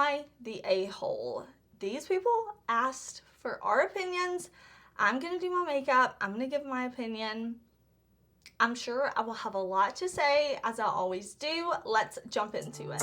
I the a-hole? These people asked for our opinions. I'm gonna do my makeup. I'm gonna give my opinion. I'm sure I will have a lot to say, as I always do. Let's jump into it.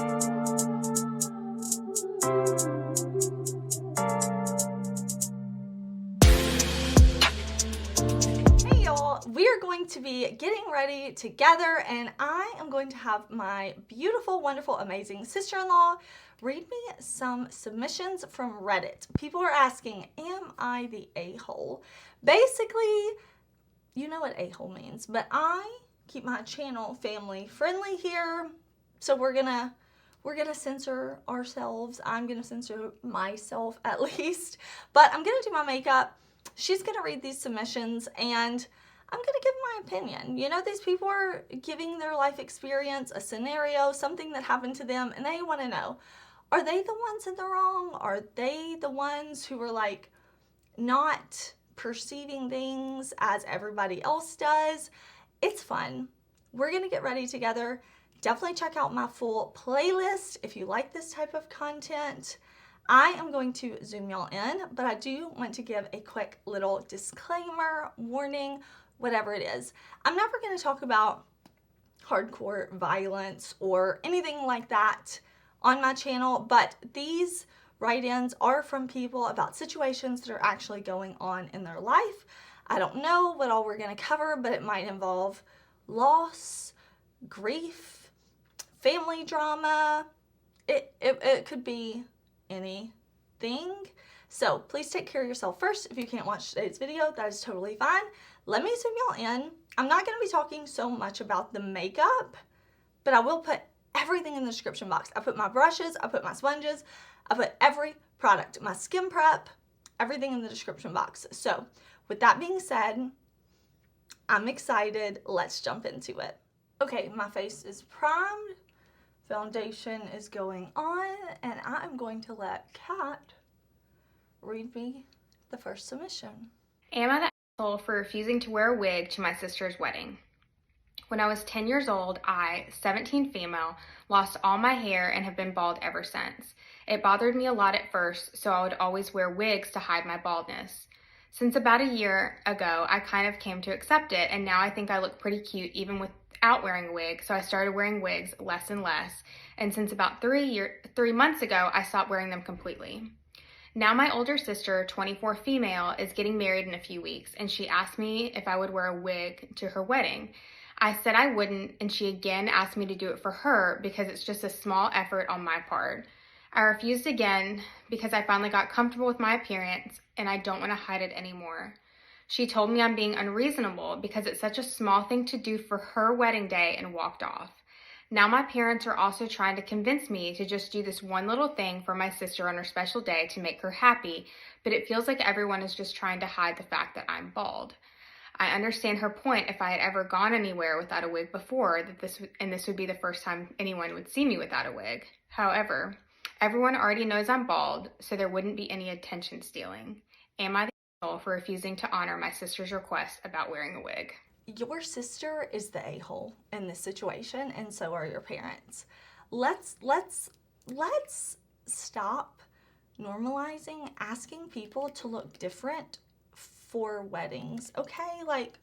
Hey y'all, we are going to be getting ready together, and I am going to have my beautiful, wonderful, amazing sister-in-law read me some submissions from Reddit. People are asking, am I the a-hole? Basically, you know what a-hole means, but I keep my channel family friendly here, so we're gonna censor ourselves. I'm gonna censor myself at least, but I'm gonna do my makeup. She's gonna read these submissions, and I'm gonna give my opinion. You know, these people are giving their life experience, a scenario, something that happened to them, and they want to know, are they the ones in the wrong? Are they the ones who are like not perceiving things as everybody else does? It's fun. We're gonna get ready together. Definitely check out my full playlist if you like this type of content. I am going to zoom y'all in, but I do want to give a quick little disclaimer, warning, whatever it is. I'm never going to talk about hardcore violence or anything like that on my channel, but these write-ins are from people about situations that are actually going on in their life. I don't know what all we're going to cover, but it might involve loss, grief, family drama. It could be anything. So please take care of yourself first. If you can't watch today's video, that is totally fine. Let me zoom y'all in. I'm not going to be talking so much about the makeup, but I will put everything in the description box. I put my brushes, I put my sponges, I put every product, my skin prep, everything in the description box. So with that being said, I'm excited. Let's jump into it. Okay, my face is primed. Foundation is going on, and I'm going to let Kat read me the first submission. Am I the asshole for refusing to wear a wig to my sister's wedding? When I was 10 years old, I, 17 female, lost all my hair and have been bald ever since. It bothered me a lot at first, so I would always wear wigs to hide my baldness. Since about a year ago, I kind of came to accept it, and now I think I look pretty cute even without wearing a wig, so I started wearing wigs less and less, and since about 3 months ago, I stopped wearing them completely. Now my older sister, 24 female, is getting married in a few weeks, and she asked me if I would wear a wig to her wedding. I said I wouldn't, and she again asked me to do it for her because it's just a small effort on my part. I refused again because I finally got comfortable with my appearance and I don't want to hide it anymore. She told me I'm being unreasonable because it's such a small thing to do for her wedding day and walked off. Now my parents are also trying to convince me to just do this one little thing for my sister on her special day to make her happy, but it feels like everyone is just trying to hide the fact that I'm bald. I understand her point if I had ever gone anywhere without a wig before, this would be the first time anyone would see me without a wig. However, everyone already knows I'm bald, so there wouldn't be any attention stealing. Am I the asshole for refusing to honor my sister's request about wearing a wig? Your sister is the a-hole in this situation, and so are your parents. Let's stop normalizing asking people to look different for weddings, okay? Like,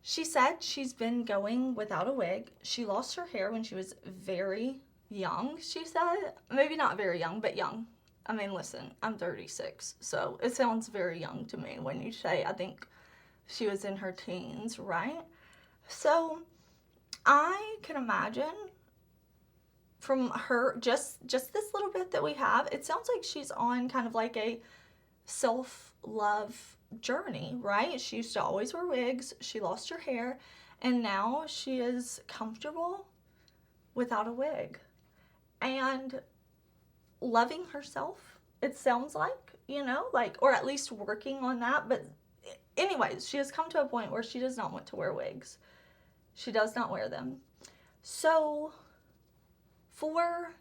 she said she's been going without a wig. She lost her hair when she was very young, she said. Maybe not very young, but young. I mean, listen, I'm 36, so it sounds very young to me when you say, I think she was in her teens, right? So I can imagine from her, just this little bit that we have, it sounds like she's on kind of like a self-love journey, right? She used to always wear wigs. She lost her hair, and now she is comfortable without a wig and loving herself, it sounds like, you know, like, or at least working on that. But anyways, she has come to a point where she does not want to wear wigs. She does not wear them. So for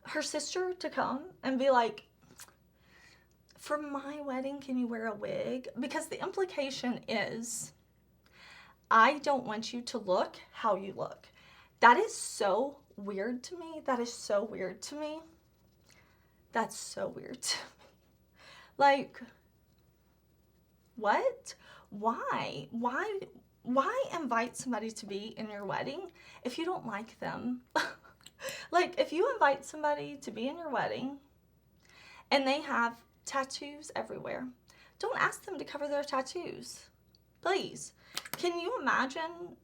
her sister to come and be like, for my wedding, can you wear a wig? Because the implication is, I don't want you to look how you look. That is so weird to me. That is so weird to me. That's so weird to me. Like, what? Why? Why invite somebody to be in your wedding if you don't like them? Like, if you invite somebody to be in your wedding and they have tattoos everywhere, don't ask them to cover their tattoos. Please. Can you imagine?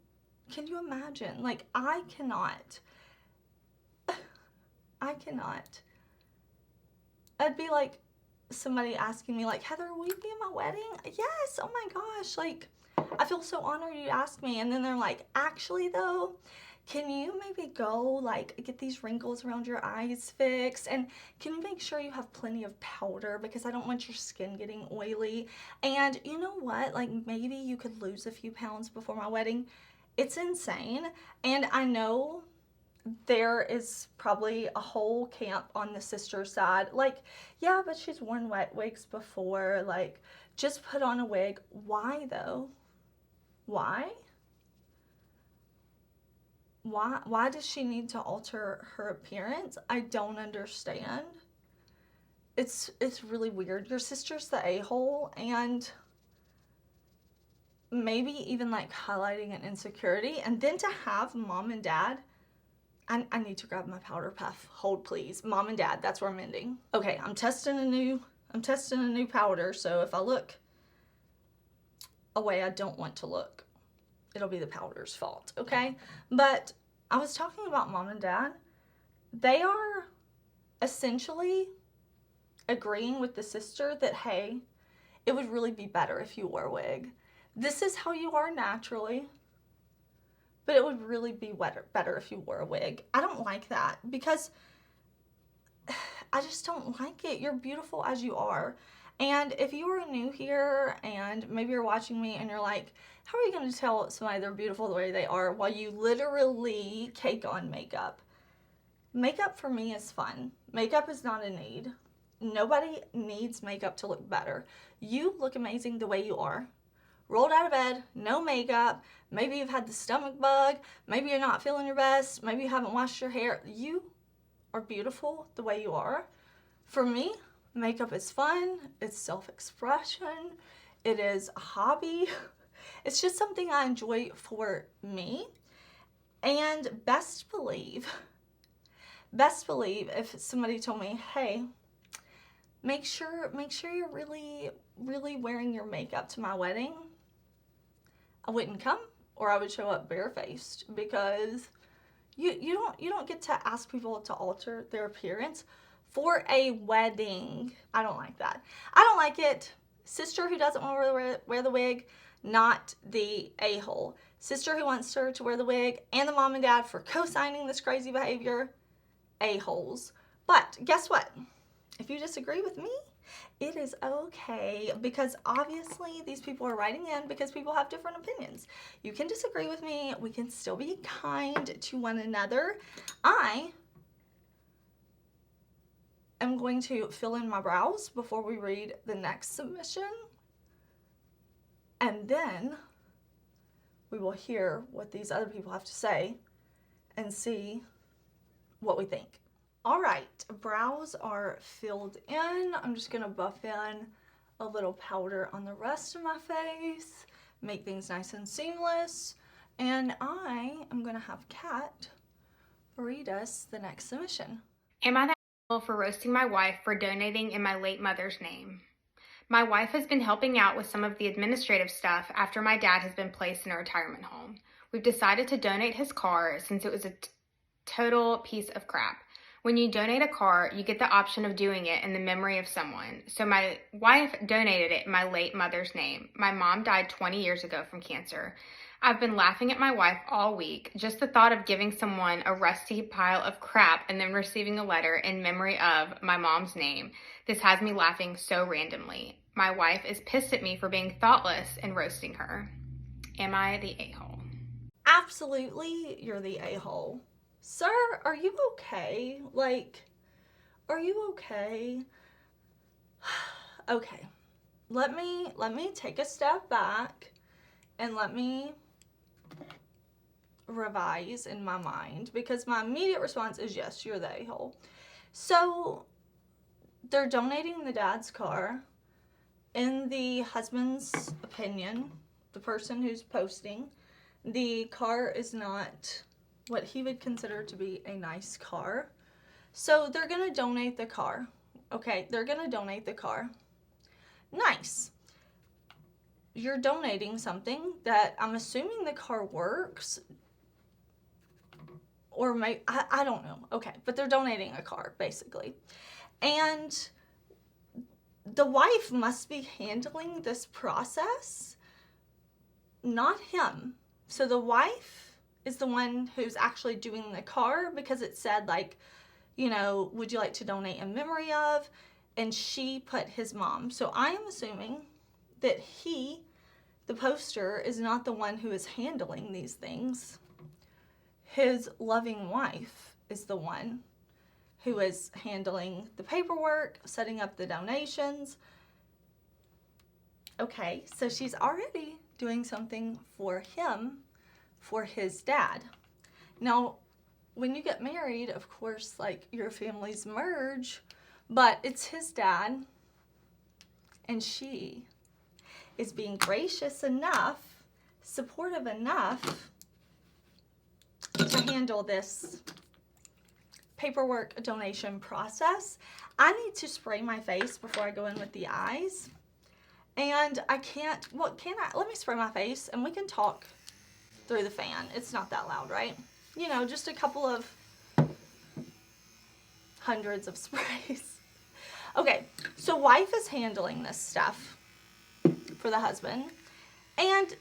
Can you imagine? Like, I cannot. I cannot. It'd be like somebody asking me, like, Heather, will you be in my wedding? Yes. Oh my gosh. Like, I feel so honored you asked me. And then they're like, actually though, can you maybe go like get these wrinkles around your eyes fixed? And can you make sure you have plenty of powder because I don't want your skin getting oily? And you know what? Like, maybe you could lose a few pounds before my wedding. It's insane. And I know there is probably a whole camp on the sister side. Like, yeah, but she's worn wet wigs before. Like, just put on a wig. Why though? Why? Why does she need to alter her appearance? I don't understand. It's really weird. Your sister's the a-hole, and maybe even like highlighting an insecurity, and then to have mom and dad. I need to grab my powder puff. Hold please. Mom and dad, that's where I'm ending. Okay, I'm testing a new powder, so if I look a way I don't want to look, it'll be the powder's fault, okay? But I was talking about mom and dad. They are essentially agreeing with the sister that, hey, it would really be better if you wore a wig. This is how you are naturally, but it would really be better if you wore a wig. I don't like that because I just don't like it. You're beautiful as you are. And if you are new here and maybe you're watching me and you're like, how are you going to tell somebody they're beautiful the way they are while you literally cake on makeup? Makeup for me is fun. Makeup is not a need. Nobody needs makeup to look better. You look amazing the way you are. Rolled out of bed, no makeup. Maybe you've had the stomach bug. Maybe you're not feeling your best. Maybe you haven't washed your hair. You are beautiful the way you are. For me, makeup is fun. It's self-expression. It is a hobby. It's just something I enjoy for me. And best believe if somebody told me, hey, make sure you're really wearing your makeup to my wedding, I wouldn't come, or I would show up barefaced, because you don't get to ask people to alter their appearance for a wedding. I don't like that. I don't like it. Sister who doesn't want to wear the wig, not the a-hole. Sister who wants her to wear the wig, and the mom and dad for co-signing this crazy behavior, a-holes. But guess what? If you disagree with me, it is okay, because obviously these people are writing in because people have different opinions. You can disagree with me. We can still be kind to one another. I am going to fill in my brows before we read the next submission, and then we will hear what these other people have to say and see what we think. All right, brows are filled in. I'm just gonna buff in a little powder on the rest of my face, make things nice and seamless, and I am gonna have Kat read us the next submission. Am I the asshole for roasting my wife for donating in my late mother's name? My wife has been helping out with some of the administrative stuff after my dad has been placed in a retirement home. We've decided to donate his car since it was a total piece of crap. When you donate a car, you get the option of doing it in the memory of someone. So my wife donated it in my late mother's name. My mom died 20 years ago from cancer. I've been laughing at my wife all week. Just the thought of giving someone a rusty pile of crap and then receiving a letter in memory of my mom's name. This has me laughing so randomly. My wife is pissed at me for being thoughtless and roasting her. Am I the a-hole? Absolutely, you're the a-hole. Sir, are you okay? Like, are you okay? Okay, let me take a step back and let me revise in my mind, because my immediate response is yes, you're the a-hole. So they're donating the dad's car. In the husband's opinion, the person who's posting, the car is not what he would consider to be a nice car. So they're going to donate the car. Okay, they're going to donate the car. Nice. You're donating something that I'm assuming the car works. Or maybe, I don't know. Okay, but they're donating a car, basically. And the wife must be handling this process, not him. So the wife is the one who's actually doing the car, because it said, like, you know, would you like to donate in memory of? And she put his mom. So I am assuming that he, the poster, is not the one who is handling these things. His loving wife is the one who is handling the paperwork, setting up the donations. Okay, so she's already doing something for him, for his dad. Now, when you get married, of course, like, your families merge, but it's his dad, and she is being gracious enough, supportive enough to handle this paperwork donation process. I need to spray my face before I go in with the eyes. And I can't, well, can I? Let me spray my face and we can talk through the fan. It's not that loud, right? You know, just a couple of hundreds of sprays. Okay, so wife is handling this stuff for the husband. And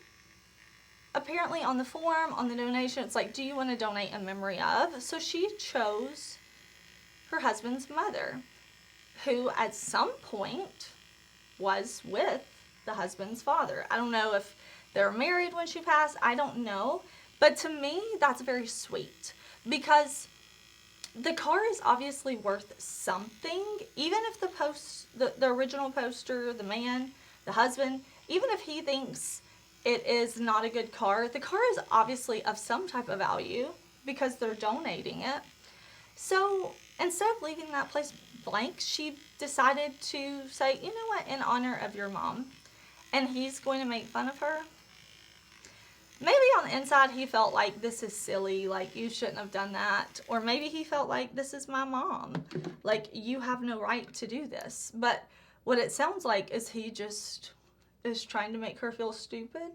apparently on the form, on the donation, it's like, do you want to donate in memory of? So she chose her husband's mother, who at some point was with the husband's father. I don't know if they were married when she passed. I don't know. But to me, that's very sweet, because the car is obviously worth something. Even if the original poster, the man, the husband, even if he thinks it is not a good car, the car is obviously of some type of value because they're donating it. So instead of leaving that place blank, she decided to say, you know what, in honor of your mom, and he's going to make fun of her. Maybe on the inside he felt like, this is silly, like, you shouldn't have done that. Or maybe he felt like, this is my mom, like, you have no right to do this. But what it sounds like is he just is trying to make her feel stupid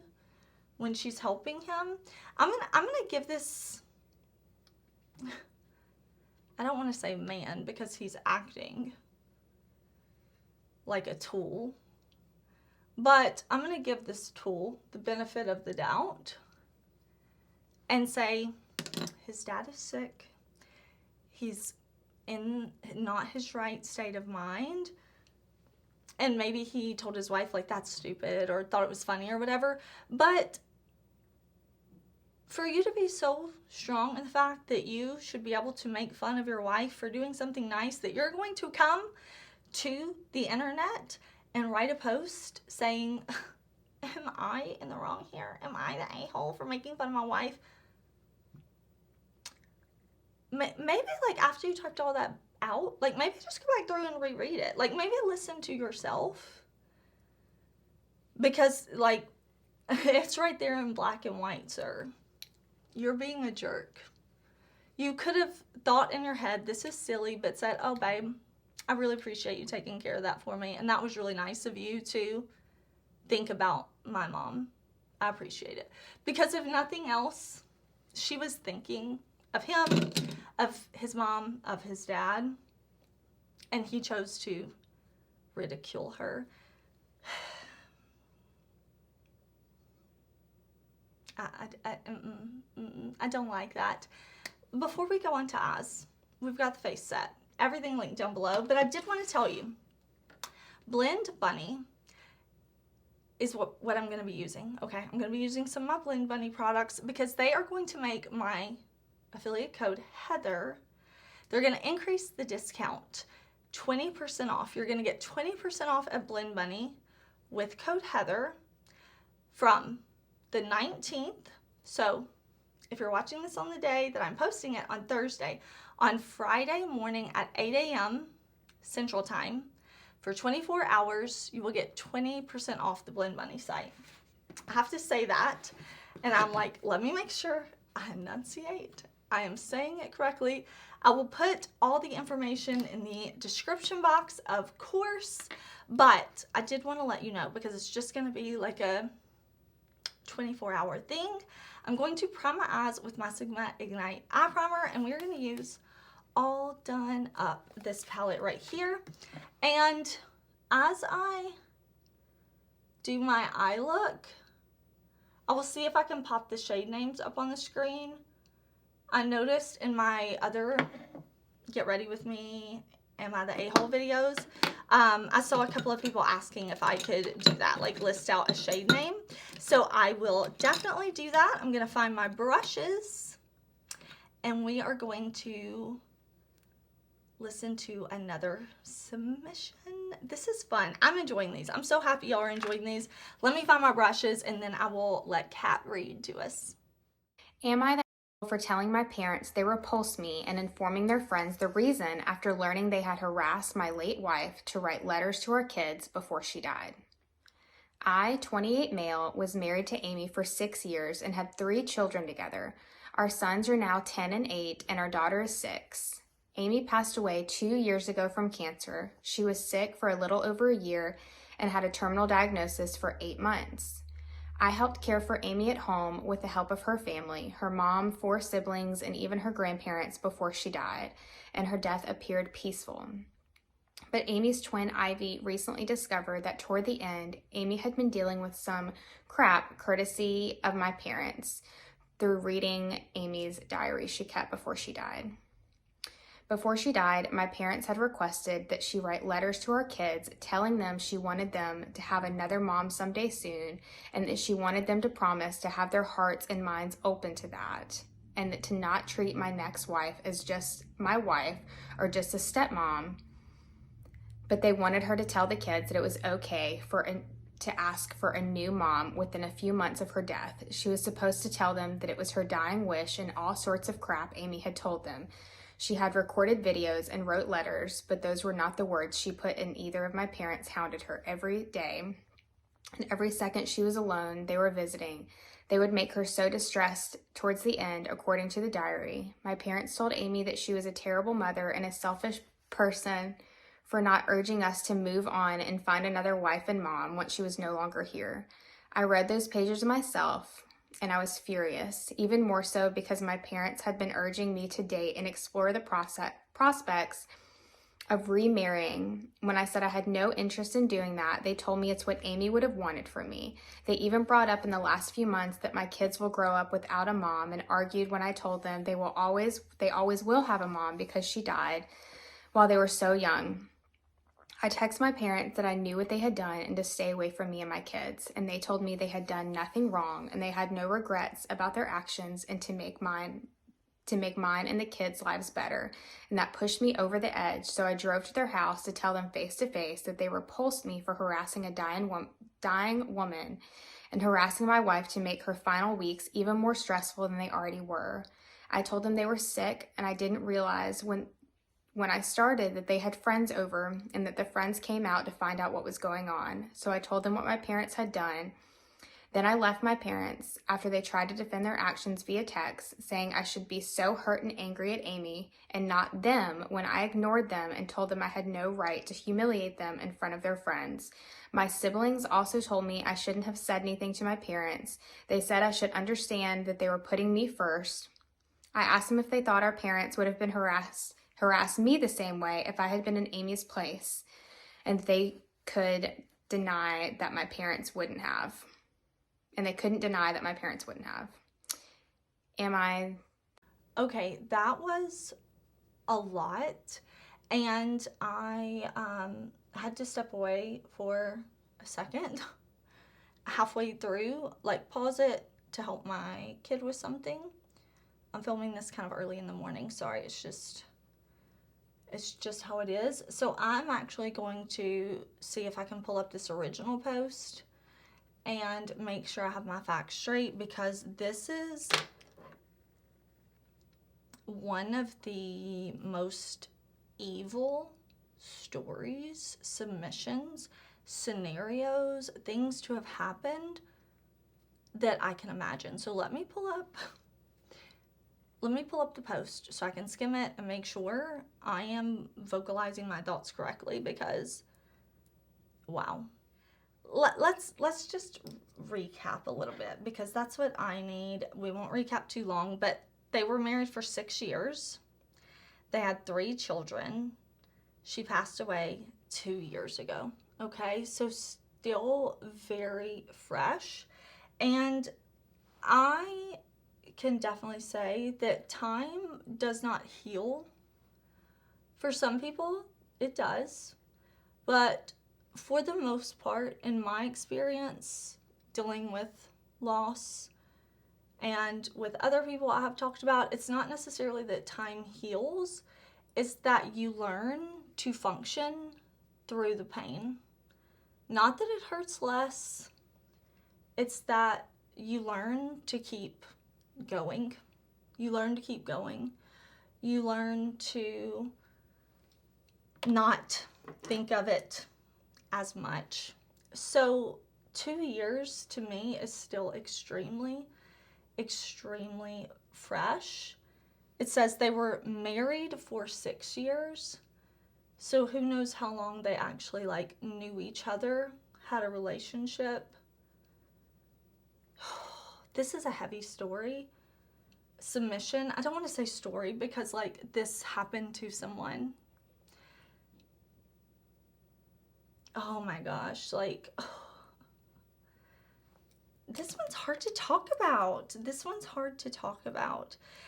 when she's helping him. I'm gonna give this, I don't want to say man, because he's acting like a tool, but I'm going to give this tool the benefit of the doubt and say his dad is sick. He's in not his right state of mind. And maybe he told his wife, like, that's stupid, or thought it was funny or whatever. But for you to be so strong in the fact that you should be able to make fun of your wife for doing something nice, that you're going to come to the internet and write a post saying, am I in the wrong here? Am I the a-hole for making fun of my wife? Maybe, like, after you typed all that out, like, maybe just go back through and reread it. Like, maybe listen to yourself. Because, like, it's right there in black and white, sir. You're being a jerk. You could have thought in your head, this is silly, but said, oh, babe, I really appreciate you taking care of that for me. And that was really nice of you to think about my mom. I appreciate it. Because if nothing else, she was thinking of him, of his mom, of his dad, and he chose to ridicule her. I don't like that. Before we go on to eyes, we've got the face set. Everything linked down below, but I did want to tell you, Blend Bunny is what I'm going to be using, okay? I'm going to be using some of my Blend Bunny products because they are going to make my affiliate code Heather. They're going to increase the discount 20% off. You're going to get 20% off at Blend Bunny with code Heather from the 19th. So if you're watching this on the day that I'm posting it on Thursday, on Friday morning at 8 a.m. Central Time. For 24 hours, you will get 20% off the Blend Money site. I have to say that, and I'm like, let me make sure I enunciate. I am saying it correctly. I will put all the information in the description box, of course, but I did want to let you know because it's just going to be like a 24-hour thing. I'm going to prime my eyes with my Sigma Ignite Eye Primer, and we're going to use All Done Up, this palette right here. And as I do my eye look, I will see if I can pop the shade names up on the screen. I noticed in my other Get Ready With Me, Am I the A-Hole videos, I saw a couple of people asking if I could do that, like list out a shade name. So I will definitely do that. I'm going to find my brushes, and we are going to listen to another submission. This is fun. I'm enjoying these. I'm so happy y'all are enjoying these. Let me find my brushes, and then I will let Kat read to us. Am I the for telling my parents they repulsed me and informing their friends the reason after learning they had harassed my late wife to write letters to our kids before she died? I, 28 male, was married to Amy for 6 years and had 3 children together. Our sons are now 10 and 8, and our daughter is 6. Amy passed away 2 years ago from cancer. She was sick for a little over a year and had a terminal diagnosis for 8 months. I helped care for Amy at home with the help of her family, her mom, 4 siblings, and even her grandparents before she died, and her death appeared peaceful. But Amy's twin, Ivy, recently discovered that toward the end, Amy had been dealing with some crap courtesy of my parents through reading Amy's diary she kept before she died. Before she died, my parents had requested that she write letters to our kids telling them she wanted them to have another mom someday soon, and that she wanted them to promise to have their hearts and minds open to that, and that to not treat my next wife as just my wife or just a stepmom, but they wanted her to tell the kids that it was okay to ask for a new mom within a few months of her death. She was supposed to tell them that it was her dying wish and all sorts of crap Amy had told them. She had recorded videos and wrote letters, but those were not the words she put in either of my parents hounded her every day. And every second she was alone, they were visiting. They would make her so distressed towards the end, according to the diary. My parents told Amy that she was a terrible mother and a selfish person for not urging us to move on and find another wife and mom once she was no longer here. I read those pages myself, and I was furious, even more so because my parents had been urging me to date and explore the prospects of remarrying. When I said I had no interest in doing that, they told me it's what Amy would have wanted from me. They even brought up in the last few months that my kids will grow up without a mom, and argued when I told them they always will have a mom because she died while they were so young. I texted my parents that I knew what they had done and to stay away from me and my kids, and they told me they had done nothing wrong and they had no regrets about their actions and to make mine and the kids' lives better, and that pushed me over the edge. So I drove to their house to tell them face to face that they repulsed me for harassing a dying woman and harassing my wife to make her final weeks even more stressful than they already were. I told them they were sick, and I didn't realize when I started that they had friends over and that the friends came out to find out what was going on. So I told them what my parents had done. Then I left my parents after they tried to defend their actions via text, saying I should be so hurt and angry at Amy and not them when I ignored them and told them I had no right to humiliate them in front of their friends. My siblings also told me I shouldn't have said anything to my parents. They said I should understand that they were putting me first. I asked them if they thought our parents would have been harass me the same way if I had been in Amy's place, and they could deny that my parents wouldn't have. And they couldn't deny that my parents wouldn't have. Okay, that was a lot, and I had to step away for a second, halfway through, like pause it to help my kid with something. I'm filming this kind of early in the morning, sorry, it's just how it is. So I'm actually going to see if I can pull up this original post and make sure I have my facts straight, because this is one of the most evil stories, submissions, scenarios, things to have happened that I can imagine. So let me pull up the post so I can skim it and make sure I am vocalizing my thoughts correctly, because wow. Let's just recap a little bit, because that's what I need. We won't recap too long, but they were married for 6 years. They had 3 children. She passed away 2 years ago. Okay, so still very fresh. And I can definitely say that time does not heal. For some people, it does. But for the most part, in my experience, dealing with loss and with other people I have talked about, it's not necessarily that time heals. It's that you learn to function through the pain. Not that it hurts less. It's that you learn to keep going. You learn to keep going. You learn to not think of it as much. So 2 years to me is still extremely, extremely fresh. It says they were married for 6 years. So who knows how long they actually like knew each other, had a relationship. This is a heavy story. Submission. I don't want to say story because like this happened to someone. Oh my gosh, like this one's hard to talk about.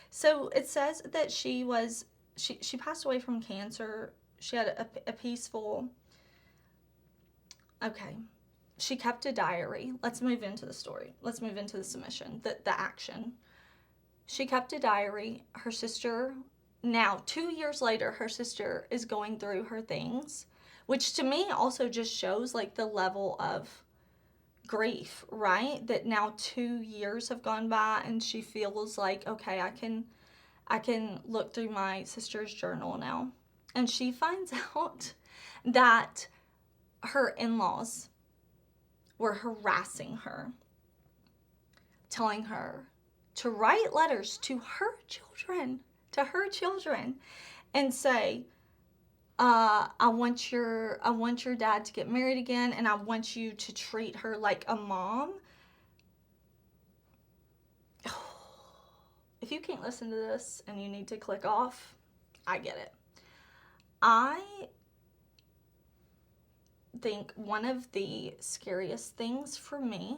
So it says that she passed away from cancer. She had a peaceful, okay. She kept a diary. Let's move into the story. Let's move into the submission, the action. She kept a diary. Her sister, now 2 years later, her sister is going through her things, which to me also just shows like the level of grief, right? That now 2 years have gone by and she feels like, okay, I can look through my sister's journal now. And she finds out that her in-laws were harassing her, telling her to write letters to her children, and say, I want your dad to get married again, and I want you to treat her like a mom. If you can't listen to this and you need to click off, I get it. I think one of the scariest things for me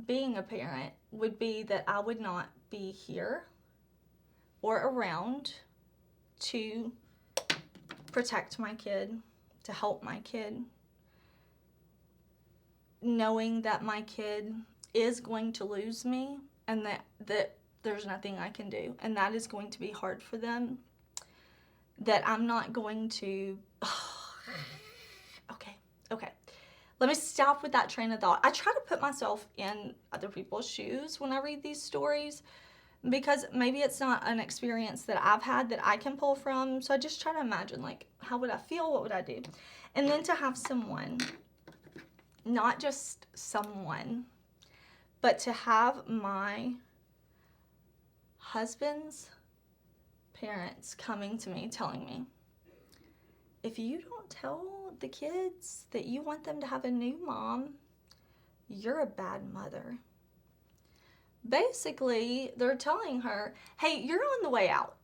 being a parent would be that I would not be here or around to protect my kid, to help my kid, knowing that my kid is going to lose me and that there's nothing I can do, and that is going to be hard for them, that I'm not going to okay, let me stop with that train of thought. I try to put myself in other people's shoes when I read these stories, because maybe it's not an experience that I've had that I can pull from. So I just try to imagine, like, how would I feel? What would I do? And then to have someone, not just someone, but to have my husband's parents coming to me telling me, if you don't tell the kids that you want them to have a new mom, you're a bad mother. Basically, they're telling her, hey, you're on the way out.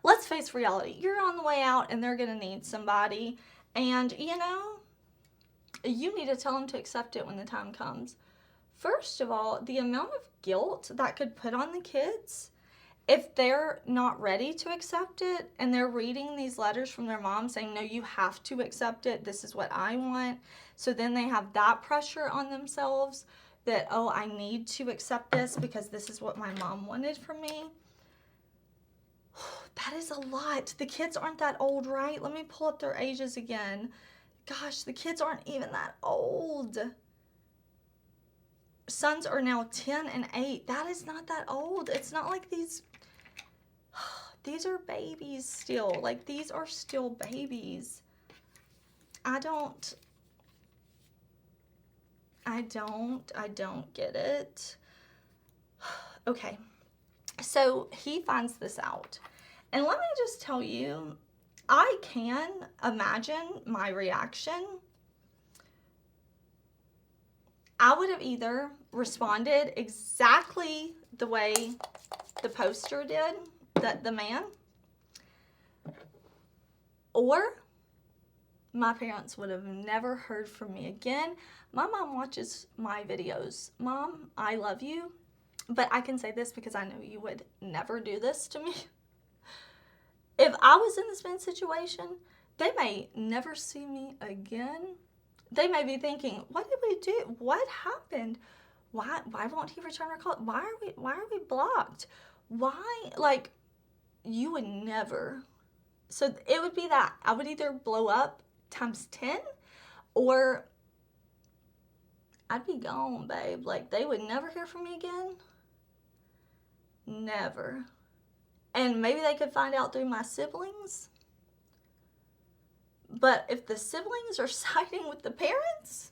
Let's face reality. You're on the way out and they're going to need somebody. And, you know, you need to tell them to accept it when the time comes. First of all, the amount of guilt that could put on the kids if they're not ready to accept it and they're reading these letters from their mom saying, no, you have to accept it. This is what I want. So then they have that pressure on themselves that, oh, I need to accept this because this is what my mom wanted from me. That is a lot. The kids aren't that old, right? Let me pull up their ages again. Gosh, the kids aren't even that old. Sons are now 10 and 8. That is not that old. It's not like these... these are babies still. Like, these are still babies. I don't get it. Okay, so he finds this out. And let me just tell you, I can imagine my reaction. I would have either responded exactly the way the poster did, the man, or my parents would have never heard from me again. My mom watches my videos. Mom, I love you, but I can say this because I know you would never do this to me. If I was in this man's situation, they may never see me again. They may be thinking, what did we do? What happened? Why won't he return our call? Why are we blocked? Why? Like, you would never. So it would be that I would either blow up times 10, or I'd be gone, babe. Like, they would never hear from me again. Never. And maybe they could find out through my siblings. But if the siblings are siding with the parents,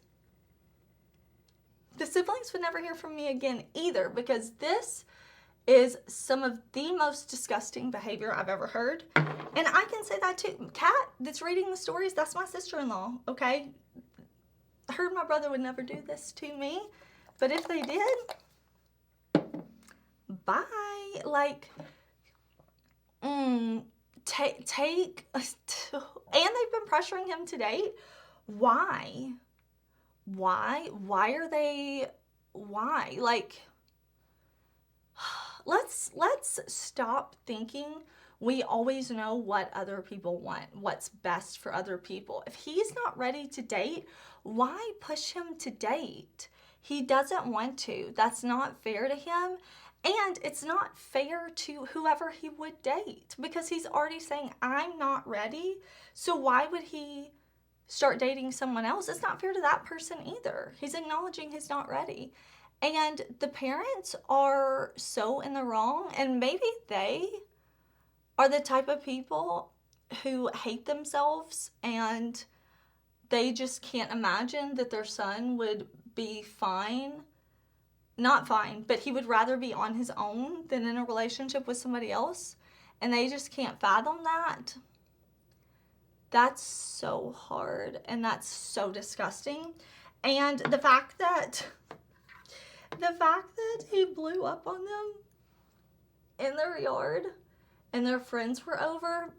the siblings would never hear from me again either, because this is some of the most disgusting behavior I've ever heard. And I can say that too. Kat, that's reading the stories, that's my sister-in-law, okay? I heard my brother would never do this to me, but if they did, bye. Like, take, and they've been pressuring him to date. Why? Why are they, why? Like, let's stop thinking we always know what other people want, what's best for other people. If he's not ready to date, why push him to date? He doesn't want to. That's not fair to him. And it's not fair to whoever he would date, because he's already saying, I'm not ready. So why would he start dating someone else? It's not fair to that person either. He's acknowledging he's not ready. And the parents are so in the wrong, and maybe they are the type of people who hate themselves and they just can't imagine that their son would be fine. Not fine, but he would rather be on his own than in a relationship with somebody else. And they just can't fathom that. That's so hard, and that's so disgusting. And the fact that he blew up on them in their yard and their friends were over,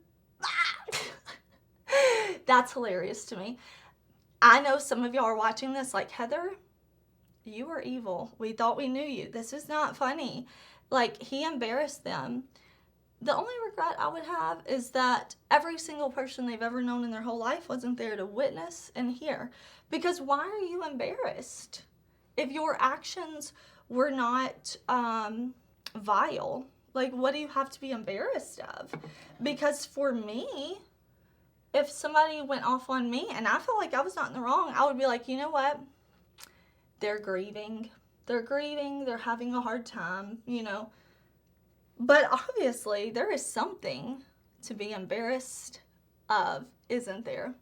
that's hilarious to me. I know some of y'all are watching this like, Heather, you are evil. We thought we knew you. This is not funny. Like, he embarrassed them. The only regret I would have is that every single person they've ever known in their whole life wasn't there to witness and hear. Because why are you embarrassed if your actions were not vile? Like, what do you have to be embarrassed of? Because for me, if somebody went off on me and I felt like I was not in the wrong, I would be like, you know what? They're grieving. They're having a hard time, you know. But obviously, there is something to be embarrassed of, isn't there?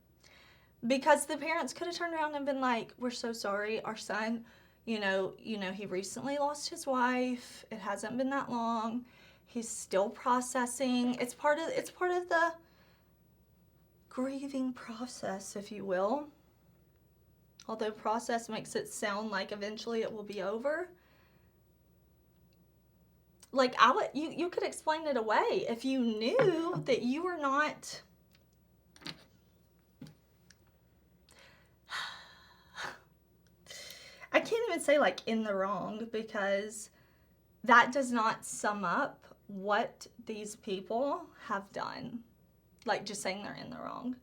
Because the parents could have turned around and been like, we're so sorry, our son, you know, he recently lost his wife. It hasn't been that long. He's still processing. It's part of the grieving process, if you will. Although process makes it sound like eventually it will be over. Like, you could explain it away if you knew that you were not. I can't even say like in the wrong, because that does not sum up what these people have done. Like, just saying they're in the wrong.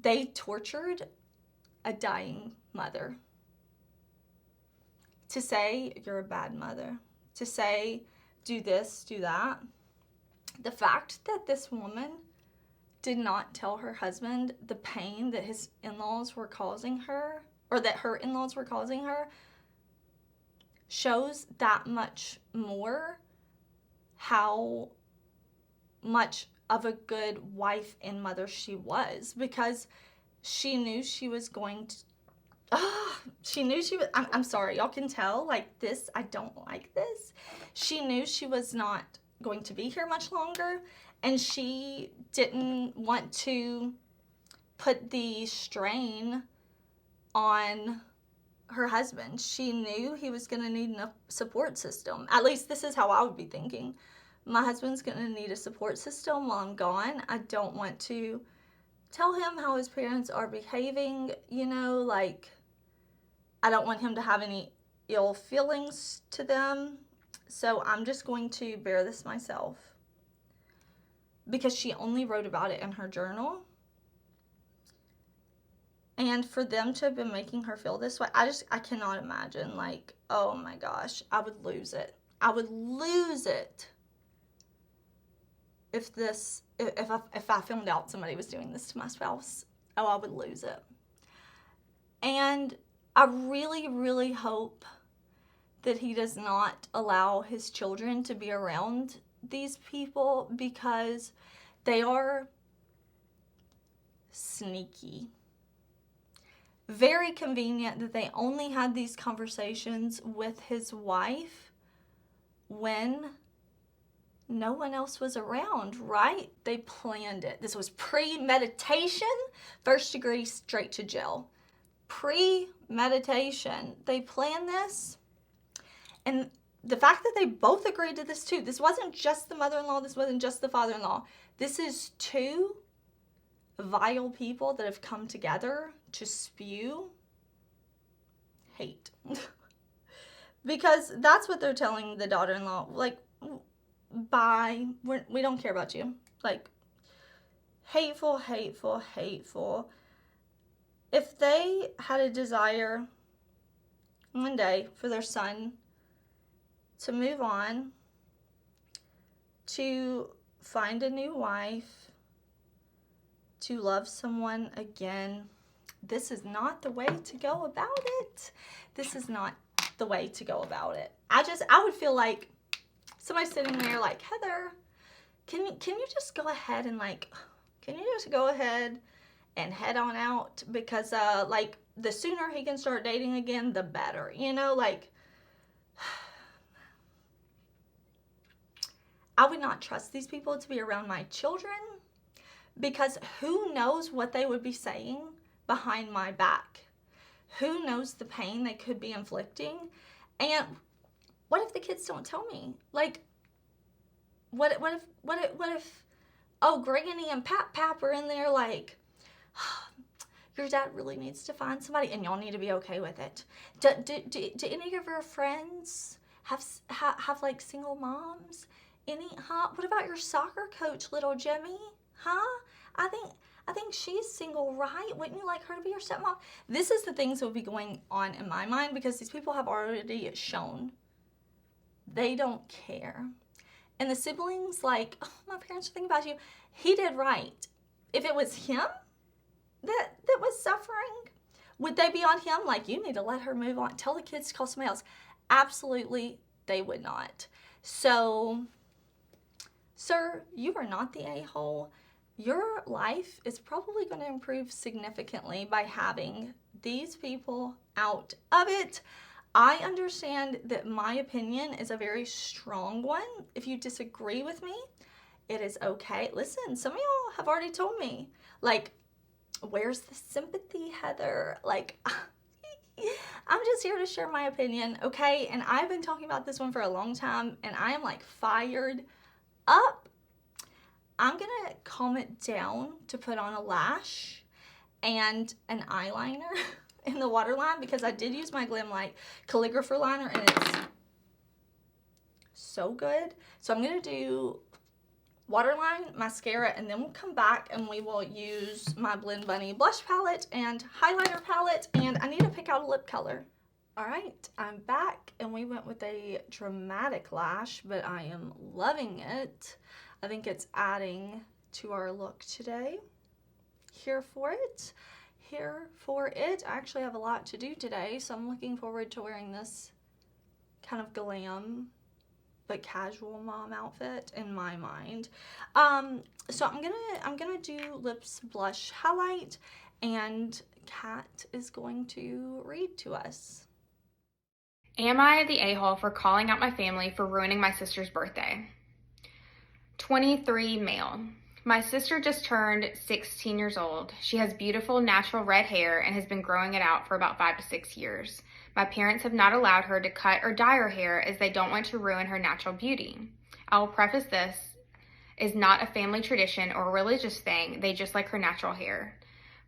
They tortured a dying mother. To say you're a bad mother. To say do this, do that. The fact that this woman did not tell her husband the pain that his in-laws were causing her, or that her in-laws were causing her, shows that much more how much of a good wife and mother she was, because she knew she was going to, she knew she was, I'm sorry, y'all can tell, like this, I don't like this. She knew she was not going to be here much longer, and she didn't want to put the strain on her husband. She knew he was going to need a support system. At least this is how I would be thinking. My husband's going to need a support system while I'm gone. I don't want to tell him how his parents are behaving, you know, like, I don't want him to have any ill feelings to them. So I'm just going to bear this myself. Because she only wrote about it in her journal. And for them to have been making her feel this way, I cannot imagine, like, oh my gosh, I would lose it. I would lose it if I found out somebody was doing this to my spouse. Oh, I would lose it. And I really, really hope that he does not allow his children to be around these people, because they are sneaky. Very convenient that they only had these conversations with his wife when no one else was around, right? They planned it. This was premeditation, first degree, straight to jail. Premeditation. They planned this. And the fact that they both agreed to this too, this wasn't just the mother-in-law, this wasn't just the father-in-law. This is two vile people that have come together to spew hate. Because that's what they're telling the daughter-in-law, like, bye, we don't care about you. Like, hateful, hateful, hateful. If they had a desire one day for their son to move on, to find a new wife, to love someone again, this is not the way to go about it. This is not the way to go about it. I would feel like somebody sitting there like, Heather, can you just go ahead and and head on out, because like, the sooner he can start dating again, the better, you know, like, I would not trust these people to be around my children, because who knows what they would be saying behind my back. Who knows the pain they could be inflicting? And what if the kids don't tell me? Like, what if oh, Granny and Pap are in there like, your dad really needs to find somebody, and y'all need to be okay with it. Do any of your friends have like single moms? What about your soccer coach, little Jimmy? Huh? I think she's single, right? Wouldn't you like her to be your stepmom? This is the things that will be going on in my mind, because these people have already shown they don't care. And the siblings, like, oh, my parents are thinking about you. He did right. If it was him that was suffering, would they be on him? Like, you need to let her move on. Tell the kids to call somebody else. Absolutely, they would not. So, sir, you are not the a-hole. Your life is probably going to improve significantly by having these people out of it. I understand that my opinion is a very strong one. If you disagree with me, it is okay. Listen, some of y'all have already told me, like, where's the sympathy, Heather? Like, I'm just here to share my opinion, okay? And I've been talking about this one for a long time, and I am, like, fired up. I'm gonna calm it down to put on a lash and an eyeliner in the waterline, because I did use my GlamLite calligrapher liner, and it's so good. So I'm gonna do waterline, mascara, and then we'll come back and we will use my Blend Bunny blush palette and highlighter palette, and I need to pick out a lip color. All right, I'm back, and we went with a dramatic lash, but I am loving it. I think it's adding to our look today. Here for it. Here for it. I actually have a lot to do today, so I'm looking forward to wearing this kind of glam but casual mom outfit in my mind. So I'm gonna do lips, blush, highlight, and Kat is going to read to us. Am I the a-hole for calling out my family for ruining my sister's birthday? 23 male. My sister just turned 16 years old. She has beautiful natural red hair and has been growing it out for about 5 to 6 years. My parents have not allowed her to cut or dye her hair as they don't want to ruin her natural beauty. I will preface this is not a family tradition or a religious thing. They just like her natural hair.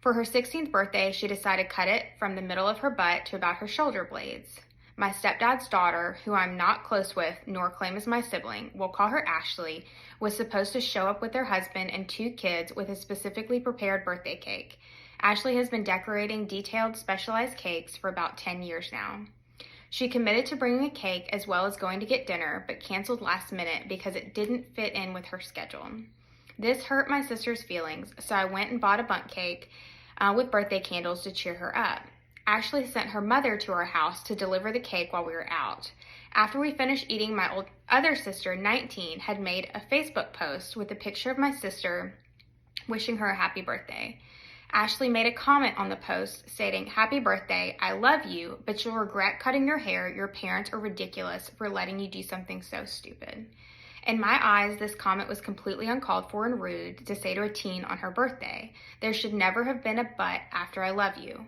For her 16th birthday, she decided to cut it from the middle of her butt to about her shoulder blades. My stepdad's daughter, who I'm not close with nor claim as my sibling, we'll call her Ashley, was supposed to show up with her husband and 2 kids with a specifically prepared birthday cake. Ashley has been decorating detailed, specialized cakes for about 10 years now. She committed to bringing a cake as well as going to get dinner, but canceled last minute because it didn't fit in with her schedule. This hurt my sister's feelings, so I went and bought a bundt cake with birthday candles to cheer her up. Ashley sent her mother to our house to deliver the cake while we were out. After we finished eating, my other sister, 19, had made a Facebook post with a picture of my sister wishing her a happy birthday. Ashley made a comment on the post stating, "Happy birthday, I love you, but you'll regret cutting your hair. Your parents are ridiculous for letting you do something so stupid." In my eyes, this comment was completely uncalled for and rude to say to a teen on her birthday. There should never have been a but after "I love you."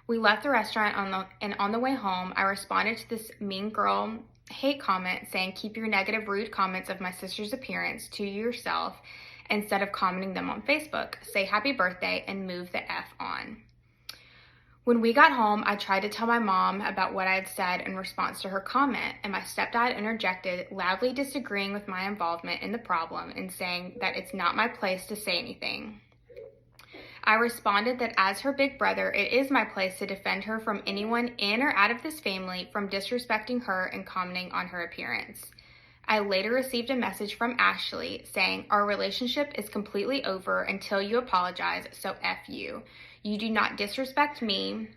We left the restaurant and on the way home, I responded to this mean girl hate comment saying, "Keep your negative, rude comments of my sister's appearance to yourself instead of commenting them on Facebook. Say happy birthday and move the F on." When we got home, I tried to tell my mom about what I had said in response to her comment, and my stepdad interjected, loudly disagreeing with my involvement in the problem and saying that it's not my place to say anything. I responded that as her big brother, it is my place to defend her from anyone in or out of this family from disrespecting her and commenting on her appearance. I later received a message from Ashley saying, "Our relationship is completely over until you apologize, so F you. You do not disrespect me,"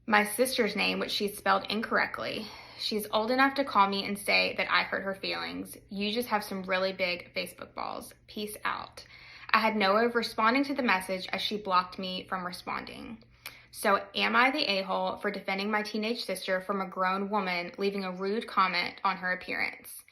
my sister's name, which she spelled incorrectly. She's old enough to call me and say that I hurt her feelings. You just have some really big Facebook balls. Peace out. I had no way of responding to the message as she blocked me from responding. So am I the a-hole for defending my teenage sister from a grown woman leaving a rude comment on her appearance?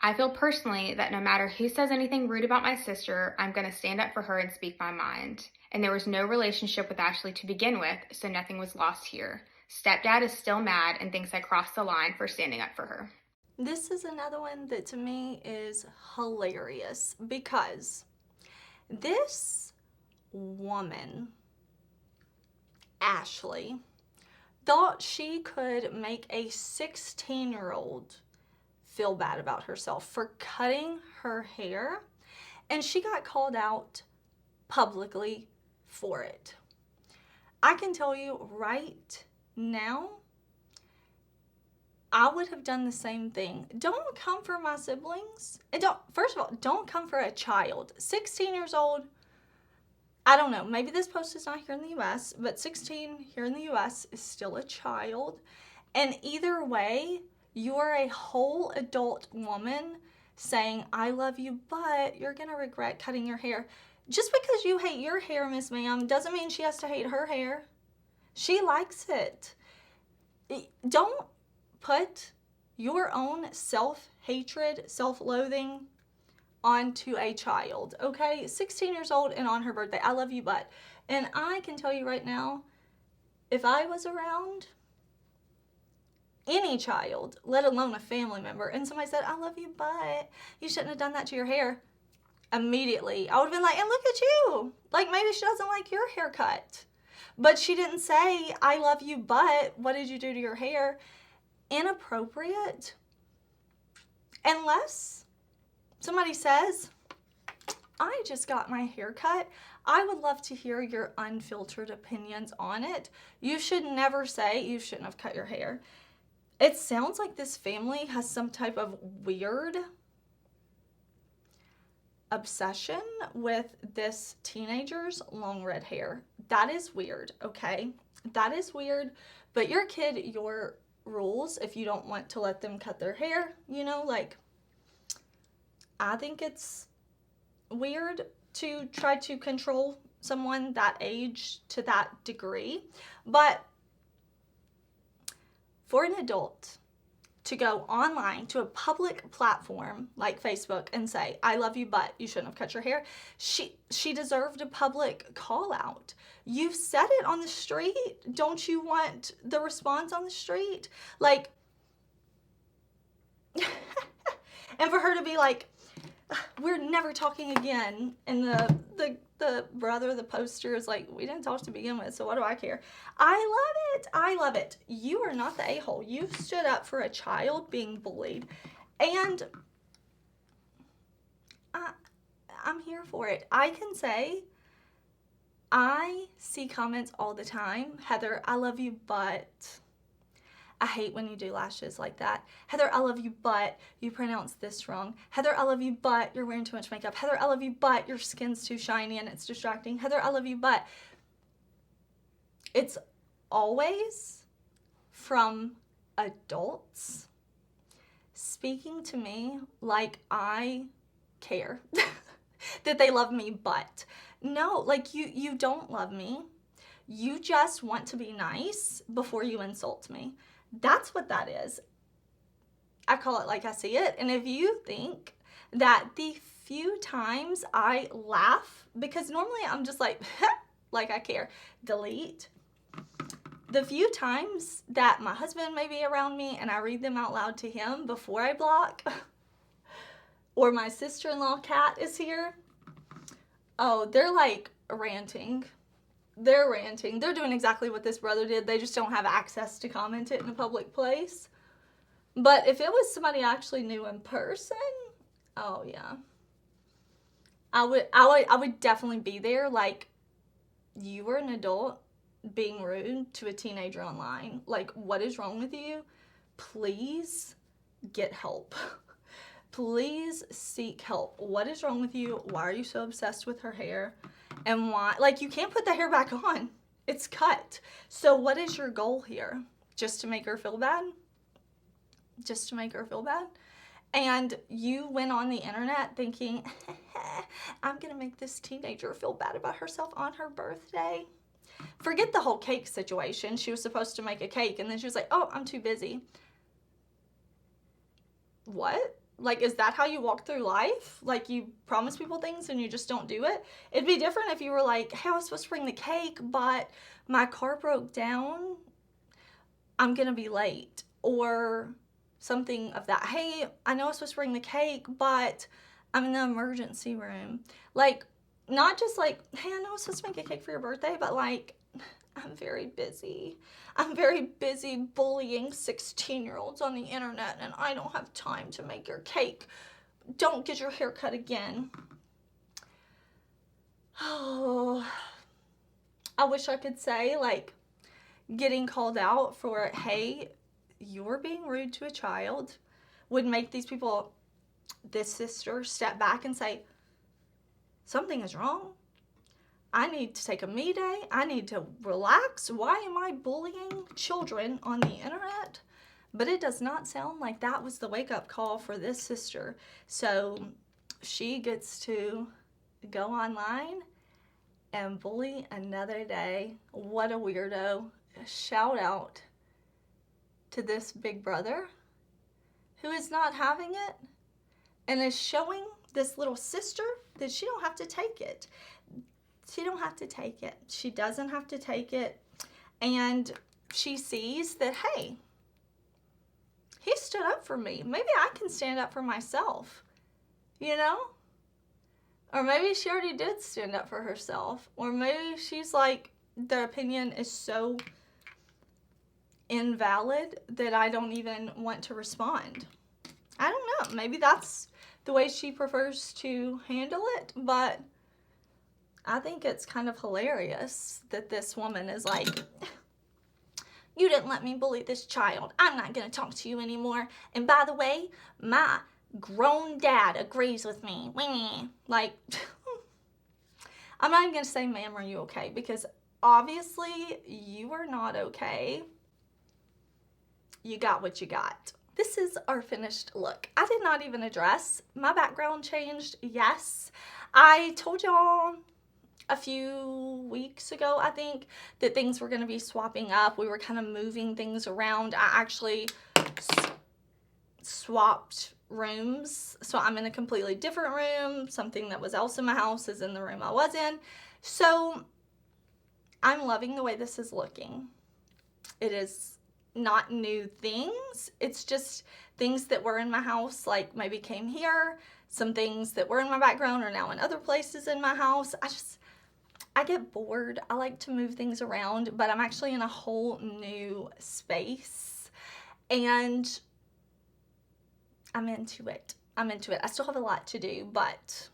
I feel personally that no matter who says anything rude about my sister, I'm going to stand up for her and speak my mind. And there was no relationship with Ashley to begin with, so nothing was lost here. Stepdad is still mad and thinks I crossed the line for standing up for her. This is another one that to me is hilarious because this woman, Ashley, thought she could make a 16-year-old feel bad about herself for cutting her hair, and she got called out publicly for it. I can tell you right now, I would have done the same thing. Don't come for my siblings. And first of all, don't come for a child. 16 years old, I don't know, maybe this post is not here in the US, but 16 here in the US is still a child. And either way, you are a whole adult woman saying, "I love you, but you're going to regret cutting your hair." Just because you hate your hair, Miss Ma'am, doesn't mean she has to hate her hair. She likes it. Don't put your own self-hatred, self-loathing onto a child, okay? 16 years old and on her birthday. I love you, but. And I can tell you right now, if I was around any child, let alone a family member, and somebody said, "I love you, but you shouldn't have done that to your hair," immediately I would have been like, "And look at you. Like, maybe she doesn't like your haircut." But she didn't say, "I love you, but what did you do to your hair?" Inappropriate. Unless somebody says, "I just got my hair cut. I would love to hear your unfiltered opinions on it." You should never say you shouldn't have cut your hair. It sounds like this family has some type of weird obsession with this teenager's long red hair. That is weird, okay? That is weird, but your kid, your rules if you don't want to let them cut their hair, you know, like, I think it's weird to try to control someone that age to that degree. But for an adult to go online to a public platform like Facebook and say, I love you, but you shouldn't have cut your hair, she deserved a public call out. You've said it on the street. Don't you want the response on the street? Like, and for her to be like, we're never talking again. And the brother of the poster is like, we didn't talk to begin with, so what do I care? I love it. I love it. You are not the a-hole. You stood up for a child being bullied. And I'm here for it. I can say, I see comments all the time. Heather, I love you, but I hate when you do lashes like that. Heather, I love you, but you pronounce this wrong. Heather, I love you, but you're wearing too much makeup. Heather, I love you, but your skin's too shiny and it's distracting. Heather, I love you, but it's always from adults speaking to me like I care that they love me, but no, like you don't love me. You just want to be nice before you insult me. That's what that is. I call it like I see it. And if you think that the few times I laugh, because normally I'm just like I care, delete. The few times that my husband may be around me and I read them out loud to him before I block, or my sister-in-law Kat is here, oh, they're like ranting. They're ranting. They're doing exactly what this brother did. They just don't have access to comment it in a public place. But if it was somebody I actually knew in person, oh yeah. I would definitely be there. Like, you were an adult being rude to a teenager online. Like, what is wrong with you? Please get help. Please seek help. What is wrong with you? Why are you so obsessed with her hair? And why? Like, you can't put the hair back on. It's cut. So what is your goal here? Just to make her feel bad? Just to make her feel bad? And you went on the internet thinking, I'm going to make this teenager feel bad about herself on her birthday. Forget the whole cake situation. She was supposed to make a cake, and then she was like, oh, I'm too busy. What? Like, is that how you walk through life? Like, you promise people things and you just don't do it? It'd be different if you were like, hey, I was supposed to bring the cake, but my car broke down. I'm going to be late. Or something of that. Hey, I know I was supposed to bring the cake, but I'm in the emergency room. Like, not just like, hey, I know I was supposed to make a cake for your birthday, but like, I'm very busy. I'm very busy bullying 16-year-olds on the internet, and I don't have time to make your cake. Don't get your hair cut again. Oh, I wish I could say, like, getting called out for, hey, you're being rude to a child would make these people, this sister, step back and say, something is wrong. I need to take a me day. I need to relax. Why am I bullying children on the internet? But it does not sound like that was the wake-up call for this sister. So she gets to go online and bully another day. What a weirdo. Shout out to this big brother who is not having it and is showing this little sister that she don't have to take it. She don't have to take it. She doesn't have to take it. And she sees that, hey, he stood up for me. Maybe I can stand up for myself, you know? Or maybe she already did stand up for herself. Or maybe she's like, their opinion is so invalid that I don't even want to respond. I don't know. Maybe that's the way she prefers to handle it, but I think it's kind of hilarious that this woman is like, you didn't let me bully this child. I'm not going to talk to you anymore. And by the way, my grown dad agrees with me. Like, I'm not even going to say, ma'am, are you okay? Because obviously you are not okay. you got what you got. This is our finished look. I did not even address my background changed. Yes, I told y'all a few weeks ago, I think, that things were going to be swapping up. We were kind of moving things around. I actually swapped rooms, so I'm in a completely different room. Something that was else in my house is in the room I was in. So I'm loving the way this is looking. It is not new things, it's just things that were in my house, like maybe came here. Some things that were in my background are now in other places in my house. I get bored. I like to move things around, but I'm actually in a whole new space and I'm into it. I still have a lot to do, but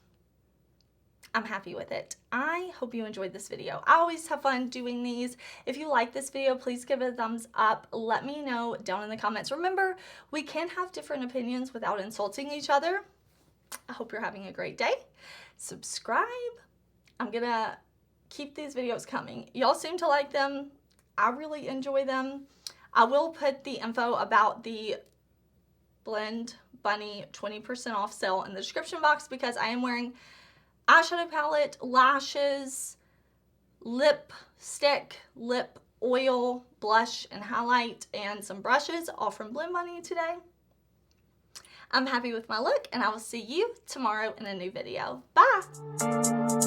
I'm happy with it. I hope you enjoyed this video. I always have fun doing these. If you like this video, please give it a thumbs up. Let me know down in the comments. Remember, we can have different opinions without insulting each other. I hope you're having a great day. Subscribe. I'm gonna keep these videos coming. Y'all seem to like them. I really enjoy them. I will put the info about the Blend Bunny 20% off sale in the description box because I am wearing eyeshadow palette, lashes, lipstick, lip oil, blush, and highlight, and some brushes, all from Blend Bunny today. I'm happy with my look, and I will see you tomorrow in a new video. Bye!